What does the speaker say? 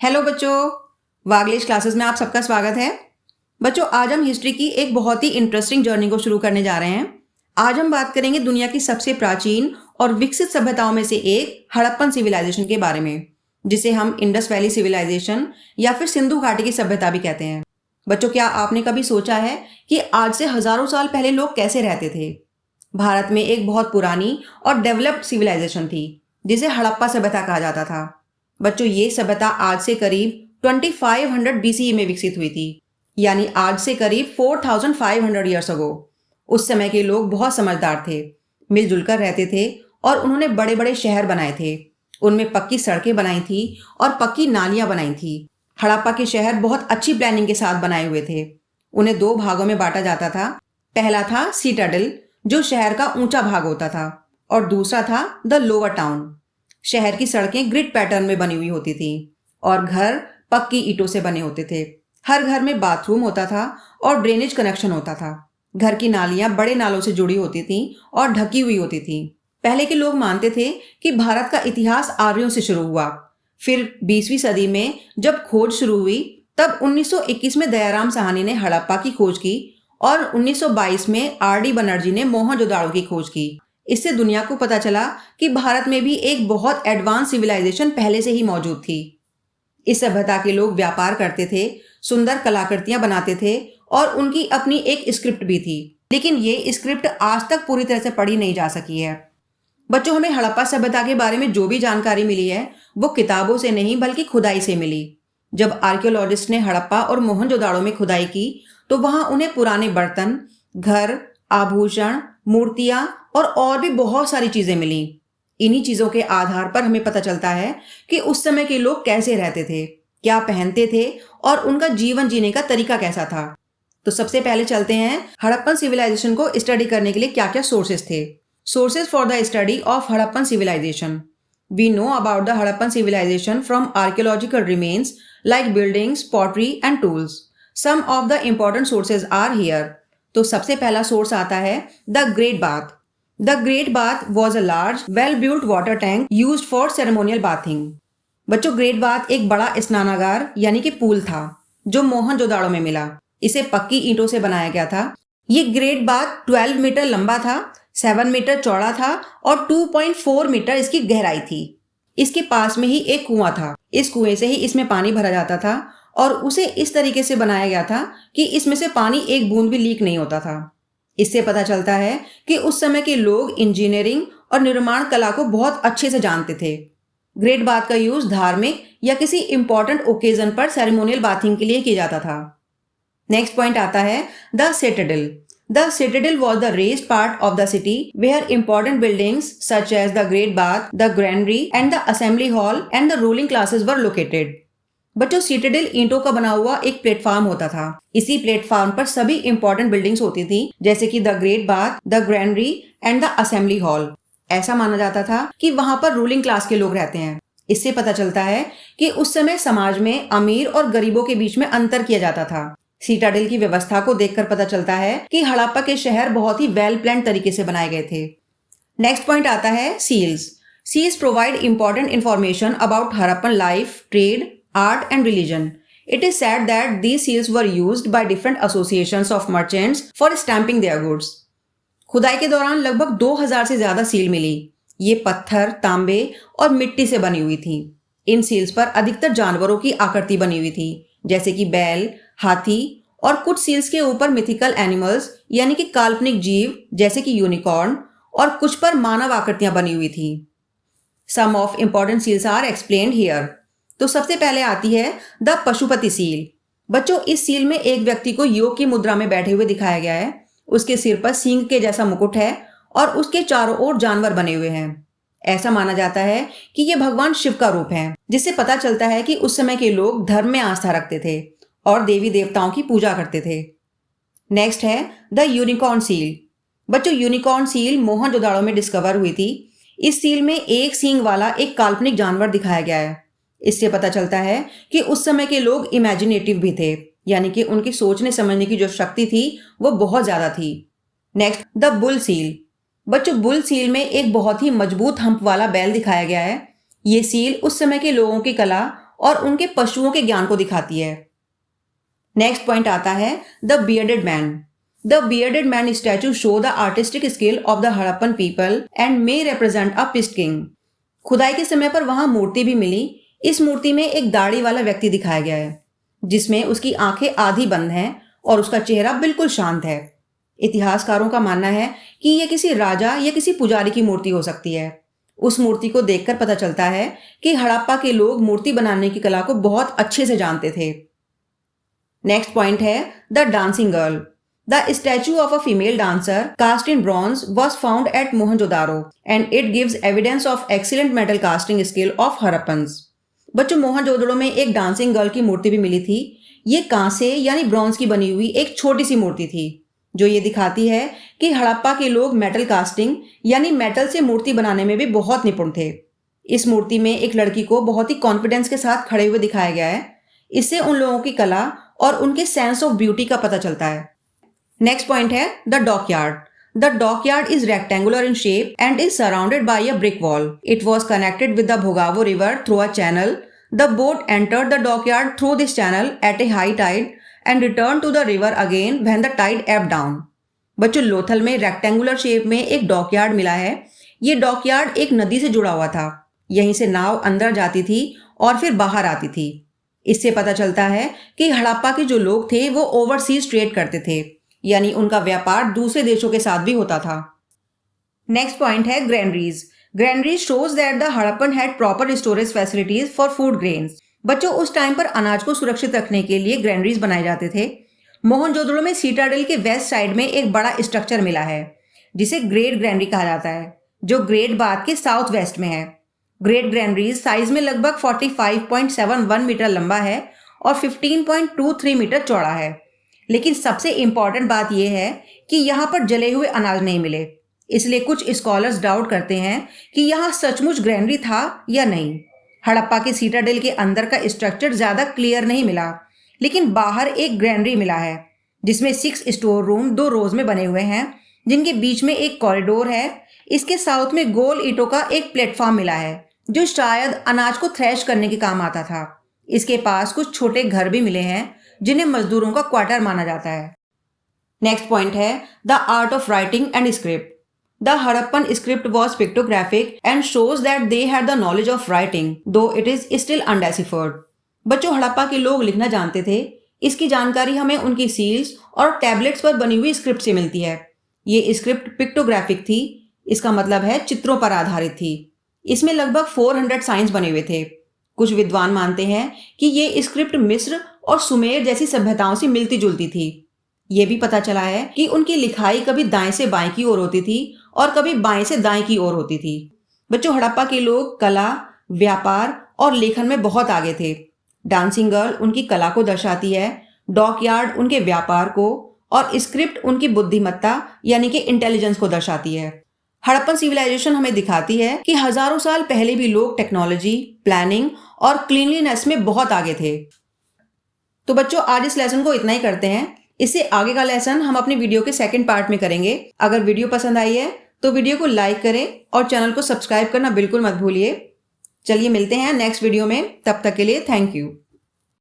Hello बच्चों, वागलिश classes में आप सबका स्वागत है। बच्चों, आज हम हिस्ट्री की एक बहुत ही इंटरेस्टिंग जर्नी को शुरू करने जा रहे हैं। आज हम बात करेंगे दुनिया की सबसे प्राचीन और विकसित सभ्यताओं में से एक हड़प्पन सिविलाइजेशन के बारे में, जिसे हम इंडस वैली सिविलाइजेशन या फिर सिंधु घाटी की सभ्यता भी कहते हैं। बच्चों, क्या आपने कभी सोचा है कि आज से हजारों साल पहले लोग कैसे रहते थे? भारत में एक बहुत पुरानी और डेवलप्ड सिविलाइजेशन थी जिसे हड़प्पा सभ्यता कहा जाता था। बच्चों, ये सभ्यता आज से करीब 2500 BCE में विकसित हुई थी, यानी आज से करीब 4500 ईयर्स अगो। उस समय के लोग बहुत समझदार थे, मिलजुल कर रहते थे और उन्होंने बड़े बड़े शहर बनाए थे। उनमें पक्की सड़कें बनाई थी और पक्की नालियां बनाई थी। हड़प्पा के शहर बहुत अच्छी प्लानिंग के साथ बनाए हुए थे। उन्हें दो भागों में बांटा जाता था। पहला था सीटाडेल, जो शहर का ऊंचा भाग होता था, और दूसरा था द लोअर टाउन। शहर की सड़कें ग्रिड पैटर्न में बनी हुई होती थी और घर पक्की ईंटों से बने होते थे। हर घर में बाथरूम होता था और ड्रेनेज कनेक्शन होता था। घर की नालियां बड़े नालों से जुड़ी होती थीं और ढकी हुई होती थीं। पहले के लोग मानते थे कि भारत का इतिहास आर्यों से शुरू हुआ। फिर 20वीं सदी में जब खोज शुरू हुई, तब 1921 में दयाराम साहनी ने हड़प्पा की खोज की और 1922 में आर.डी. बनर्जी ने मोहनजोदाड़ो की खोज की। इससे दुनिया को पता चला कि भारत में भी एक बहुत एडवांस सिविलाइजेशन पहले से ही मौजूद थी। इस सभ्यता के लोग व्यापार करते थे, सुंदर कलाकृतियां बनाते थे और उनकी अपनी एक स्क्रिप्ट भी थी। लेकिन ये स्क्रिप्ट आज तक पूरी तरह से पढ़ी नहीं जा सकी है। बच्चों, हमें हड़प्पा सभ्यता के बारे में जो भी जानकारी मिली है वो किताबों से नहीं बल्कि खुदाई से मिली। जब आर्कियोलॉजिस्ट ने हड़प्पा और मोहनजोदाड़ो में खुदाई की तो वहां उन्हें पुराने बर्तन, घर, आभूषण, मूर्तियां और भी बहुत सारी चीजें मिली। इन्हीं चीजों के आधार पर हमें पता चलता है कि उस समय के लोग कैसे रहते थे, क्या पहनते थे और उनका जीवन जीने का तरीका कैसा था। तो सबसे पहले चलते हैं हड़प्पन सिविलाइजेशन को स्टडी करने के लिए क्या क्या सोर्सेज थे। Sources for the study of Harappan civilisation. We know about the Harappan civilisation from archaeological remains like buildings, pottery and tools. Some of the important sources are here. तो सबसे पहला सोर्स आता है the great bath. The great bath was a large well built water tank used for ceremonial bathing. बच्चों, great bath एक बड़ा स्नानागार यानी कि पूल था जो मोहनजोदाड़ो में मिला। इसे पक्की ईंटों से बनाया गया था। ये ग्रेट बाथ 12 मीटर लंबा था, 7 मीटर चौड़ा था और 2.4 मीटर इसकी गहराई थी। इसके पास में ही एक कुआं था। इस कुएं से ही इसमें पानी भरा जाता था और उसे इस तरीके से बनाया गया था कि इसमें से पानी एक बूंद भी लीक नहीं होता था। इससे पता चलता है कि उस समय के लोग इंजीनियरिंग और निर्माण कला को बहुत अच्छे से जानते थे। ग्रेट बाथ का यूज धार्मिक या किसी इंपॉर्टेंट ओकेजन पर सेरेमोनियल बाथिंग के लिए किया जाता था। नेक्स्ट पॉइंट आता है the citadel. The citadel was the raised part of the city where important buildings such as the great bath, the granary and the assembly hall and the ruling classes were located. बच्चों, citadel ईंटों का बना हुआ एक platform होता था। इसी platform पर सभी इंपॉर्टेंट बिल्डिंग्स होती थी, जैसे कि the great bath, the granary and the assembly hall. ऐसा माना जाता था कि वहां पर रूलिंग क्लास के लोग रहते हैं। इससे पता चलता है कि उस समय समाज में अमीर और गरीबों के बीच में अंतर किया जाता था। सिटाडेल की व्यवस्था को देखकर पता चलता है कि हड़प्पा के शहर बहुत ही वेल प्लान तरीके से बनाए गए थे। नेक्स्ट पॉइंट आता है seals. Seals provide important information about Harappan life, trade, art and religion. It is said that these seals were used by different associations of merchants for stamping their goods. खुदाई के दौरान लगभग 2000 से ज्यादा सील मिली। ये पत्थर, तांबे और मिट्टी से बनी हुई थी। इन सील्स पर अधिकतर जानवरों की आकृति बनी हुई थी, जैसे कि बैल, हाथी, और कुछ सील्स के ऊपर मिथिकल एनिमल्स यानी कि काल्पनिक जीव जैसे कि यूनिकॉर्न, और कुछ पर मानव आकृतियां बनी हुई थी। Some of important seals are explained here. तो सबसे पहले आती है द पशुपति सील। बच्चों, इस सील में एक व्यक्ति को योग की मुद्रा में बैठे हुए दिखाया गया है। उसके सिर पर सींग के जैसा मुकुट है और उसके चारों ओर जानवर बने हुए हैं। ऐसा माना जाता है कि ये भगवान शिव का रूप है, जिससे पता चलता है कि उस समय के लोग धर्म में आस्था रखते थे और देवी देवताओं की पूजा करते थे। नेक्स्ट है द यूनिकॉर्न सील। बच्चों, यूनिकॉर्न सील मोहनजोदाड़ो में डिस्कवर हुई थी। इस सील में एक सींग वाला एक काल्पनिक जानवर दिखाया गया है। इससे पता चलता है कि उस समय के लोग इमेजिनेटिव भी थे, यानी कि उनकी सोचने समझने की जो शक्ति थी वो बहुत ज्यादा थी। Next the bull seal. बच्चों, बुल सील में एक बहुत ही मजबूत हम्प वाला बैल दिखाया गया है। ये सील उस समय के लोगों की कला और उनके पशुओं के ज्ञान को दिखाती है। नेक्स्ट पॉइंट आता है the bearded man. The bearded man statue show the artistic skill of the Harappan people and may represent a priest king. खुदाई के समय पर वहां मूर्ति भी मिली। इस मूर्ति में एक दाढ़ी वाला व्यक्ति दिखाया गया है जिसमें उसकी आंखें आधी बंद हैं और उसका चेहरा बिल्कुल शांत है। इतिहासकारों का मानना है कि यह किसी राजा या किसी पुजारी की मूर्ति हो सकती है। उस मूर्ति को देखकर पता चलता है कि हड़प्पा के लोग मूर्ति बनाने की कला को बहुत अच्छे से जानते थे। नेक्स्ट पॉइंट है the dancing girl. The statue of a female dancer cast in bronze was found at Mohenjodaro and it gives evidence of excellent metal casting skill of Harappans. बच्चों, मोहनजोदड़ो में एक डांसिंग गर्ल की मूर्ति भी मिली थी। ये कांसे यानी ब्रॉन्ज की बनी हुई एक छोटी सी मूर्ति थी जो ये दिखाती है कि हड़प्पा के लोग मेटल कास्टिंग यानी मेटल से मूर्ति बनाने में भी बहुत निपुण थे। इस मूर्ति में एक लड़की को बहुत ही कॉन्फिडेंस के साथ खड़े हुए दिखाया गया है। इससे उन लोगों की कला और उनके सेंस ऑफ ब्यूटी का पता चलता है। नेक्स्ट पॉइंट है the dockyard. The dockyard is rectangular in shape and is surrounded by a brick wall. It was connected with the Bhogavo River through a channel. The boat entered the dockyard through this channel at a high tide and returned to the river again when the tide ebbed down. बच्चों, लोथल में rectangular shape में एक dockyard मिला है। ये dockyard एक नदी से जुड़ा हुआ था। यहीं से नाव अंदर जाती थी और फिर बाहर आती थी। इससे पता चलता है कि हड़प्पा के जो लोग थे वो ओवरसीज ट्रेड करते थे, यानी उनका व्यापार दूसरे देशों के साथ भी होता था। नेक्स्ट पॉइंट है granaries. Granaries shows that the Harappan had proper storage facilities for food grains. बच्चों, उस टाइम पर अनाज को सुरक्षित रखने के लिए ग्रैनरीज बनाए जाते थे। मोहनजोदड़ो में सीटाडेल के वेस्ट साइड में एक बड़ा स्ट्रक्चर मिला है जिसे ग्रेट ग्रैनरी कहा जाता है, जो ग्रेट बाथ के साउथ वेस्ट में है। ग्रेट ग्रैनरीज साइज में लगभग 45.71 मीटर लंबा है और 15.23 मीटर चौड़ा है। लेकिन सबसे इंपॉर्टेंट बात यह है कि यहाँ पर जले हुए अनाज नहीं मिले, इसलिए कुछ स्कॉलर्स डाउट करते हैं कि यहाँ सचमुच ग्रैनरी था या नहीं। हड़प्पा के सीटाडेल के अंदर का स्ट्रक्चर ज्यादा क्लियर नहीं मिला, लेकिन बाहर एक ग्रैनरी मिला है जिसमें 6 स्टोर रूम 2 रोज में बने हुए हैं, जिनके बीच में एक कॉरिडोर है। इसके साउथ में गोल ईंटों का एक प्लेटफॉर्म मिला है जो शायद अनाज को थ्रेश करने के काम आता था। इसके पास कुछ छोटे घर भी मिले हैं जिन्हें मजदूरों का क्वार्टर माना जाता है। नेक्स्ट पॉइंट है the art of writing and script. The Harappan script was pictographic and shows that they had the knowledge of writing, दो इट इज स्टिल अनडेसिफर्ड। बच्चों, हड़प्पा के लोग लिखना जानते थे। इसकी जानकारी हमें उनकी सील्स और टैबलेट्स पर बनी हुई स्क्रिप्ट से मिलती है। ये स्क्रिप्ट पिक्टोग्राफिक थी, इसका मतलब है चित्रों पर आधारित थी। इसमें लगभग 400 साइंस बने हुए थे। कुछ विद्वान मानते हैं कि ये स्क्रिप्ट मिस्र और सुमेर जैसी सभ्यताओं से मिलती जुलती थी। ये भी पता चला है कि उनकी लिखाई कभी दाएं से बाएं की ओर होती थी और कभी बाएं से दाएं की ओर होती थी। बच्चों, हड़प्पा के लोग कला, व्यापार और लेखन में बहुत आगे थे। डांसिंग गर्ल उनकी कला को दर्शाती है, डॉकयार्ड उनके व्यापार को और स्क्रिप्ट उनकी बुद्धिमत्ता यानी कि इंटेलिजेंस को दर्शाती है। हड़प्पन सिविलाइजेशन हमें दिखाती है कि हजारों साल पहले भी लोग टेक्नोलॉजी, प्लानिंग और क्लीनलीनेस में बहुत आगे थे। तो बच्चों, आज इस लेसन को इतना ही करते हैं। इससे आगे का लेसन हम अपने वीडियो के सेकंड पार्ट में करेंगे। अगर वीडियो पसंद आई है तो वीडियो को लाइक करें और चैनल को सब्सक्राइब करना बिल्कुल मत भूलिए। चलिए मिलते हैं नेक्स्ट वीडियो में, तब तक के लिए थैंक यू।